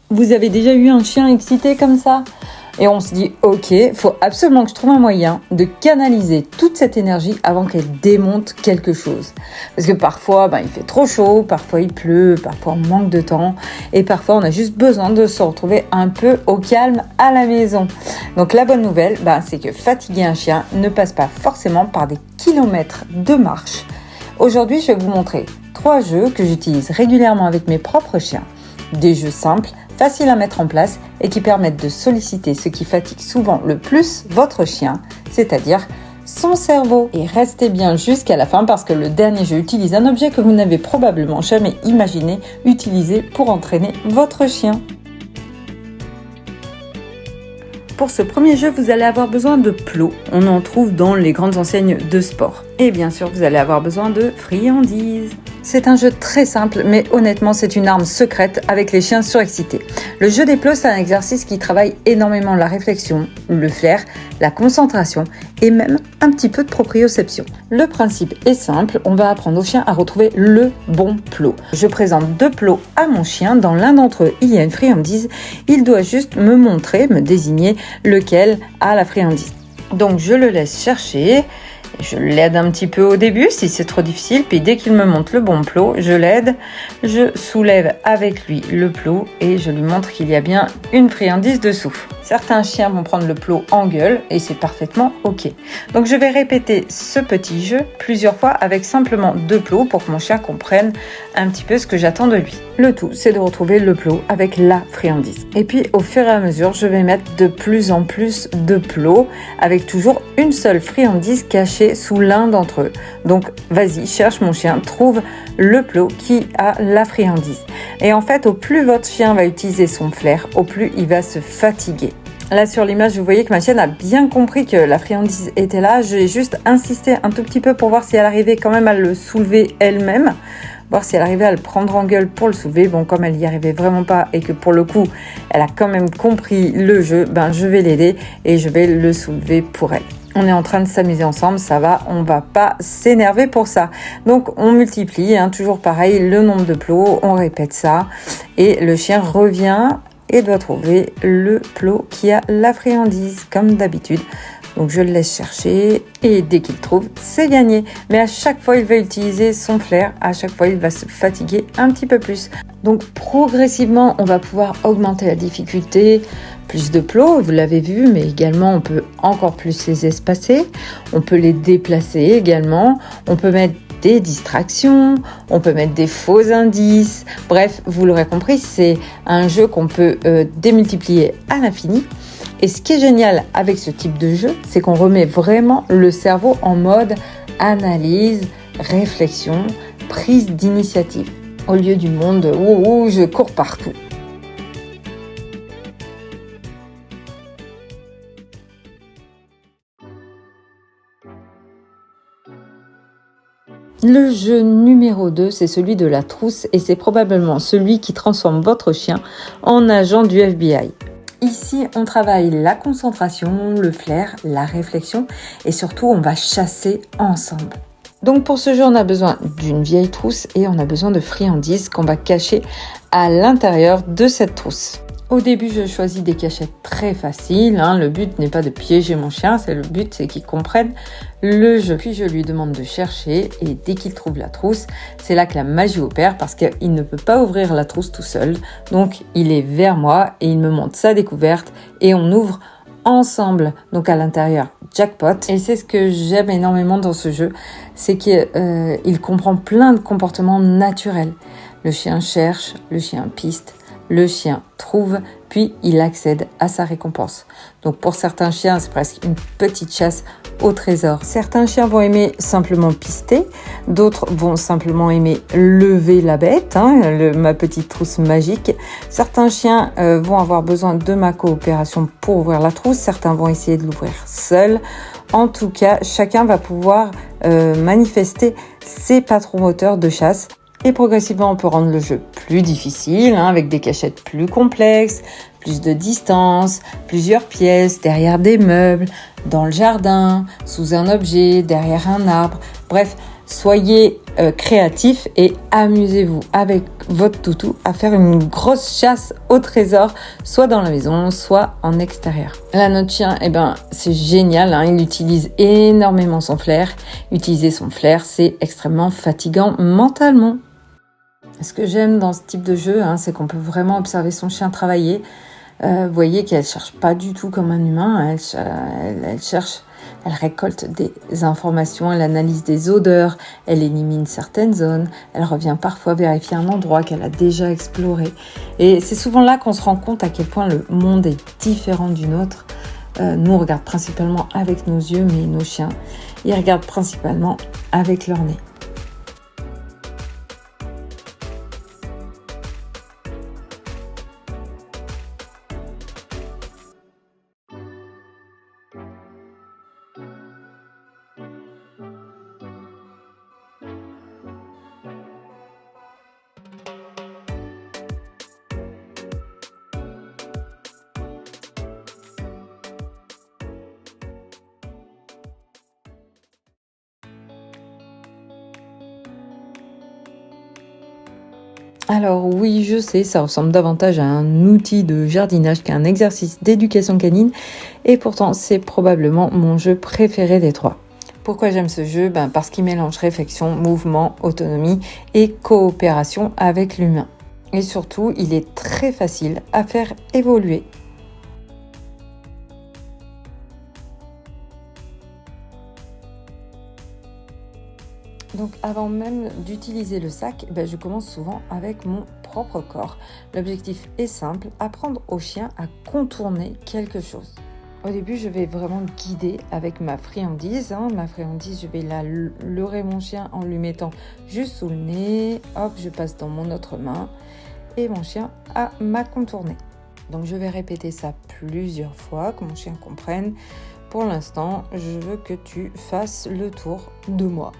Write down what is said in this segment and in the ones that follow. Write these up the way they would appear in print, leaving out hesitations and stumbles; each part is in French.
Vous avez déjà eu un chien excité comme ça ? Et on se dit, ok, faut absolument que je trouve un moyen de canaliser toute cette énergie avant qu'elle démonte quelque chose. Parce que parfois, il fait trop chaud, parfois il pleut, parfois on manque de temps, et parfois on a juste besoin de se retrouver un peu au calme à la maison. Donc la bonne nouvelle, c'est que fatiguer un chien ne passe pas forcément par des kilomètres de marche. Aujourd'hui, je vais vous montrer 3 jeux que j'utilise régulièrement avec mes propres chiens. Des jeux simples, faciles à mettre en place et qui permettent de solliciter ce qui fatigue souvent le plus votre chien, c'est-à-dire son cerveau. Et restez bien jusqu'à la fin parce que le dernier jeu utilise un objet que vous n'avez probablement jamais imaginé utiliser pour entraîner votre chien. Pour ce premier jeu, vous allez avoir besoin de plots. On en trouve dans les grandes enseignes de sport. Et bien sûr, vous allez avoir besoin de friandises. C'est un jeu très simple, mais honnêtement, c'est une arme secrète avec les chiens surexcités. Le jeu des plots, c'est un exercice qui travaille énormément la réflexion, le flair, la concentration et même un petit peu de proprioception. Le principe est simple, on va apprendre au chien à retrouver le bon plot. Je présente 2 plots à mon chien, dans l'un d'entre eux, il y a une friandise, il doit juste me montrer, me désigner lequel a la friandise. Donc je le laisse chercher. Je l'aide un petit peu au début si c'est trop difficile, puis dès qu'il me montre le bon plot, je l'aide, je soulève avec lui le plot et je lui montre qu'il y a bien une friandise dessous. Certains chiens vont prendre le plot en gueule et c'est parfaitement ok. Donc je vais répéter ce petit jeu plusieurs fois avec simplement 2 plots pour que mon chien comprenne un petit peu ce que j'attends de lui. Le tout, c'est de retrouver le plot avec la friandise. Et puis au fur et à mesure, je vais mettre de plus en plus de plots avec toujours une seule friandise cachée sous l'un d'entre eux. Donc vas-y, cherche mon chien, trouve le plot qui a la friandise. Et en fait, au plus votre chien va utiliser son flair, au plus il va se fatiguer. Là sur l'image, vous voyez que ma chienne a bien compris que la friandise était là. J'ai juste insisté un tout petit peu pour voir si elle arrivait quand même à le soulever elle-même. Voir si elle arrivait à le prendre en gueule pour le soulever. Bon, comme elle y arrivait vraiment pas et que pour le coup, elle a quand même compris le jeu, je vais l'aider et je vais le soulever pour elle. On est en train de s'amuser ensemble, ça va, on va pas s'énerver pour ça. Donc on multiplie, toujours pareil, le nombre de plots, on répète ça et le chien revient et doit trouver le plot qui a la friandise comme d'habitude. Donc je le laisse chercher et dès qu'il trouve, c'est gagné. Mais à chaque fois, il va utiliser son flair, à chaque fois, il va se fatiguer un petit peu plus. Donc progressivement, on va pouvoir augmenter la difficulté. Plus de plots, vous l'avez vu, mais également on peut encore plus les espacer. On peut les déplacer également. On peut mettre des distractions, on peut mettre des faux indices. Bref, vous l'aurez compris, c'est un jeu qu'on peut démultiplier à l'infini. Et ce qui est génial avec ce type de jeu, c'est qu'on remet vraiment le cerveau en mode analyse, réflexion, prise d'initiative. Au lieu du monde où je cours partout. Le jeu numéro 2, c'est celui de la trousse et c'est probablement celui qui transforme votre chien en agent du FBI. Ici, on travaille la concentration, le flair, la réflexion et surtout, on va chasser ensemble. Donc pour ce jeu, on a besoin d'une vieille trousse et on a besoin de friandises qu'on va cacher à l'intérieur de cette trousse. Au début, je choisis des cachettes très faciles. Le but n'est pas de piéger mon chien, le but c'est qu'il comprenne le jeu. Puis je lui demande de chercher et dès qu'il trouve la trousse, c'est là que la magie opère parce qu'il ne peut pas ouvrir la trousse tout seul. Donc il est vers moi et il me montre sa découverte et on ouvre ensemble. Donc à l'intérieur, jackpot. Et c'est ce que j'aime énormément dans ce jeu, c'est qu'il comprend plein de comportements naturels. Le chien cherche, le chien piste. Le chien trouve, puis il accède à sa récompense. Donc pour certains chiens, c'est presque une petite chasse au trésor. Certains chiens vont aimer simplement pister, d'autres vont simplement aimer lever la bête, ma petite trousse magique. Certains chiens vont avoir besoin de ma coopération pour ouvrir la trousse, certains vont essayer de l'ouvrir seuls. En tout cas, chacun va pouvoir manifester ses patrons moteurs de chasse. Et progressivement, on peut rendre le jeu plus difficile, avec des cachettes plus complexes, plus de distance, plusieurs pièces, derrière des meubles, dans le jardin, sous un objet, derrière un arbre. Bref, Soyez créatifs et amusez-vous avec votre toutou à faire une grosse chasse au trésor, soit dans la maison, soit en extérieur. Là, notre chien, c'est génial, hein, il utilise énormément son flair. Utiliser son flair, c'est extrêmement fatigant mentalement. Ce que j'aime dans ce type de jeu, c'est qu'on peut vraiment observer son chien travailler. Vous voyez qu'elle cherche pas du tout comme un humain, elle cherche, elle récolte des informations, elle analyse des odeurs, elle élimine certaines zones, elle revient parfois vérifier un endroit qu'elle a déjà exploré. Et c'est souvent là qu'on se rend compte à quel point le monde est différent du nôtre. Nous, on regarde principalement avec nos yeux, mais nos chiens, ils regardent principalement avec leur nez. Alors oui, je sais, ça ressemble davantage à un outil de jardinage qu'à un exercice d'éducation canine, et pourtant c'est probablement mon jeu préféré des trois. Pourquoi j'aime ce jeu ? Parce qu'il mélange réflexion, mouvement, autonomie et coopération avec l'humain. Et surtout, il est très facile à faire évoluer. Donc avant même d'utiliser le sac, je commence souvent avec mon propre corps. L'objectif est simple, apprendre au chien à contourner quelque chose. Au début, je vais vraiment guider avec ma friandise. Ma friandise, je vais la leurrer mon chien en lui mettant juste sous le nez. Hop, je passe dans mon autre main et mon chien m'a contourné. Donc je vais répéter ça plusieurs fois, que mon chien comprenne. Pour l'instant, je veux que tu fasses le tour de moi.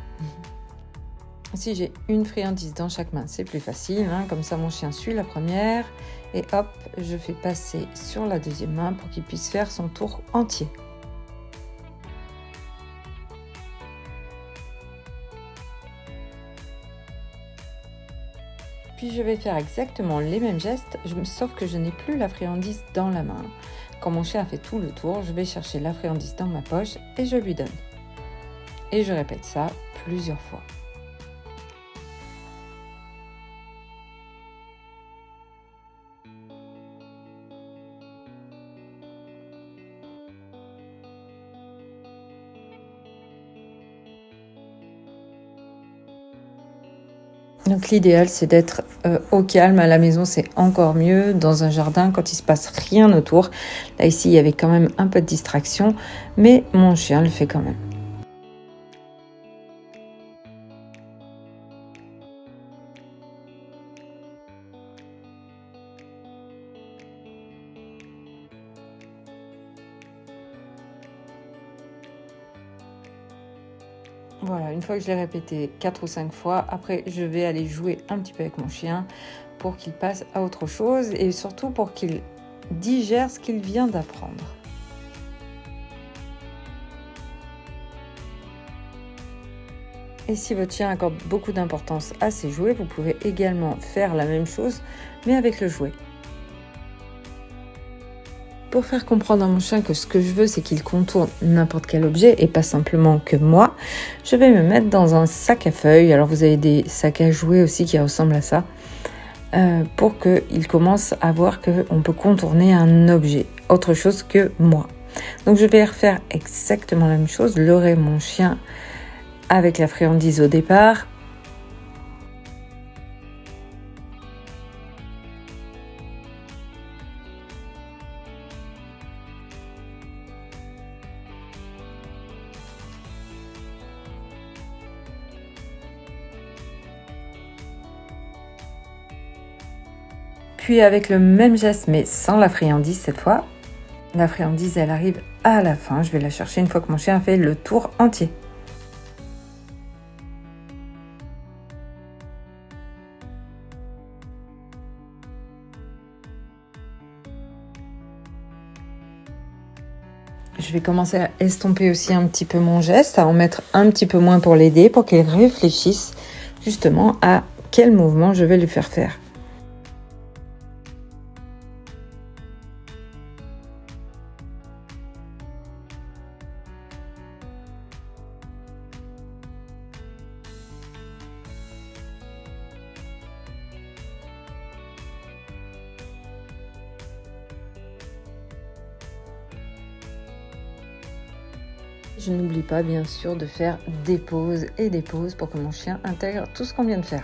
Si j'ai une friandise dans chaque main, c'est plus facile. Comme ça, mon chien suit la première. Et hop, je fais passer sur la deuxième main pour qu'il puisse faire son tour entier. Puis je vais faire exactement les mêmes gestes, sauf que je n'ai plus la friandise dans la main. Quand mon chien a fait tout le tour, je vais chercher la friandise dans ma poche et je lui donne. Et je répète ça plusieurs fois. Donc l'idéal, c'est d'être au calme. À la maison, c'est encore mieux. Dans un jardin, quand il se passe rien autour. Là, ici, il y avait quand même un peu de distraction, mais mon chien le fait quand même. Voilà, une fois que je l'ai répété 4 ou 5 fois, après je vais aller jouer un petit peu avec mon chien pour qu'il passe à autre chose et surtout pour qu'il digère ce qu'il vient d'apprendre. Et si votre chien accorde beaucoup d'importance à ses jouets, vous pouvez également faire la même chose, mais avec le jouet. Pour faire comprendre à mon chien que ce que je veux, c'est qu'il contourne n'importe quel objet et pas simplement que moi, je vais me mettre dans un sac à feuilles. Alors vous avez des sacs à jouets aussi qui ressemblent à ça, pour qu'il commence à voir qu'on peut contourner un objet, autre chose que moi. Donc je vais refaire exactement la même chose, leurrer mon chien avec la friandise au départ. Puis avec le même geste, mais sans la friandise cette fois, la friandise, elle arrive à la fin. Je vais la chercher une fois que mon chien a fait le tour entier. Je vais commencer à estomper aussi un petit peu mon geste, à en mettre un petit peu moins pour l'aider, pour qu'il réfléchisse justement à quel mouvement je vais lui faire faire. Je n'oublie pas bien sûr de faire des pauses et des pauses pour que mon chien intègre tout ce qu'on vient de faire.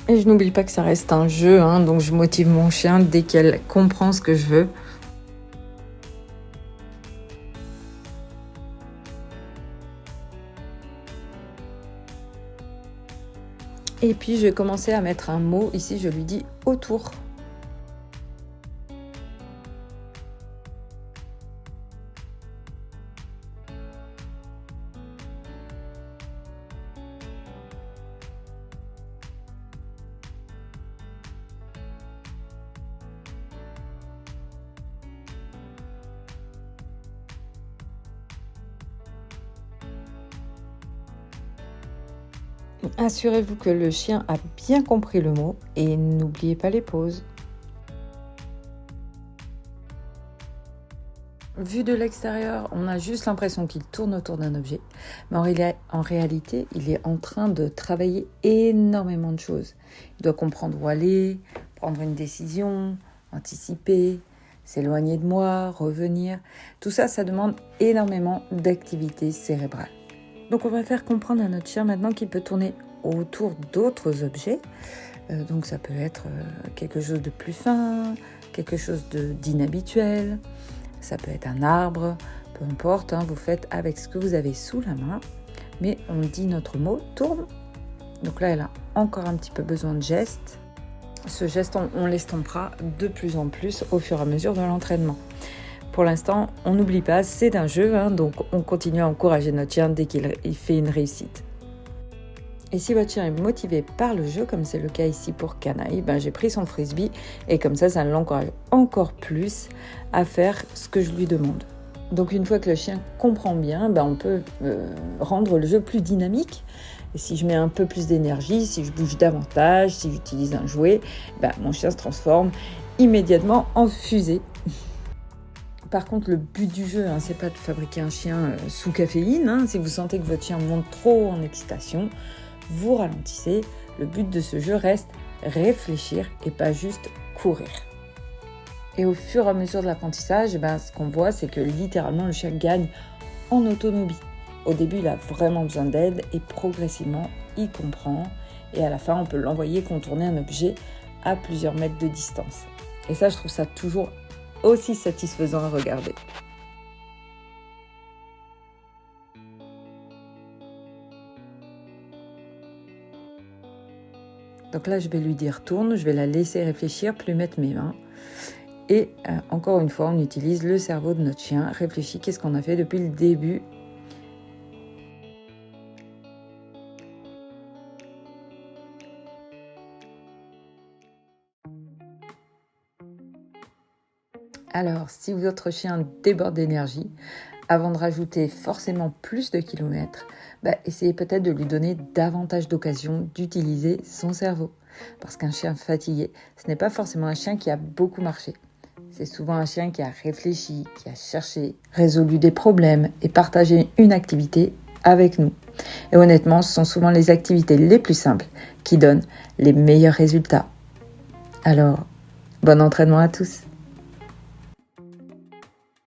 Et je n'oublie pas que ça reste un jeu, donc je motive mon chien dès qu'elle comprend ce que je veux. Et puis je vais commencer à mettre un mot, ici je lui dis autour. Assurez-vous que le chien a bien compris le mot et n'oubliez pas les pauses. Vu de l'extérieur, on a juste l'impression qu'il tourne autour d'un objet, mais en réalité, il est en train de travailler énormément de choses. Il doit comprendre où aller, prendre une décision, anticiper, s'éloigner de moi, revenir. Tout ça, ça demande énormément d'activité cérébrale. Donc on va faire comprendre à notre chien maintenant qu'il peut tourner autour d'autres objets. Donc ça peut être quelque chose de plus fin, quelque chose d'inhabituel. Ça peut être un arbre, peu importe, vous faites avec ce que vous avez sous la main. Mais on dit notre mot, tourne. Donc là, elle a encore un petit peu besoin de gestes. Ce geste, on l'estompera de plus en plus au fur et à mesure de l'entraînement. Pour l'instant, on n'oublie pas, c'est un jeu, donc on continue à encourager notre chien dès qu'il fait une réussite. Et si votre chien est motivé par le jeu, comme c'est le cas ici pour Canaille, j'ai pris son frisbee et comme ça l'encourage encore plus à faire ce que je lui demande. Donc une fois que le chien comprend bien, on peut rendre le jeu plus dynamique. Et si je mets un peu plus d'énergie, si je bouge davantage, si j'utilise un jouet, mon chien se transforme immédiatement en fusée. Par contre, le but du jeu, c'est pas de fabriquer un chien sous caféine. Si vous sentez que votre chien monte trop en excitation, vous ralentissez. Le but de ce jeu reste réfléchir et pas juste courir. Et au fur et à mesure de l'apprentissage, ce qu'on voit, c'est que littéralement, le chien gagne en autonomie. Au début, il a vraiment besoin d'aide et progressivement, il comprend. Et à la fin, on peut l'envoyer contourner un objet à plusieurs mètres de distance. Et ça, je trouve ça toujours aussi satisfaisant à regarder. Donc là, je vais lui dire tourne, je vais la laisser réfléchir, plus mettre mes mains. Et encore une fois, on utilise le cerveau de notre chien. Réfléchis, qu'est-ce qu'on a fait depuis le début ? Alors, si votre chien déborde d'énergie, avant de rajouter forcément plus de kilomètres, essayez peut-être de lui donner davantage d'occasions d'utiliser son cerveau. Parce qu'un chien fatigué, ce n'est pas forcément un chien qui a beaucoup marché. C'est souvent un chien qui a réfléchi, qui a cherché, résolu des problèmes et partagé une activité avec nous. Et honnêtement, ce sont souvent les activités les plus simples qui donnent les meilleurs résultats. Alors, bon entraînement à tous!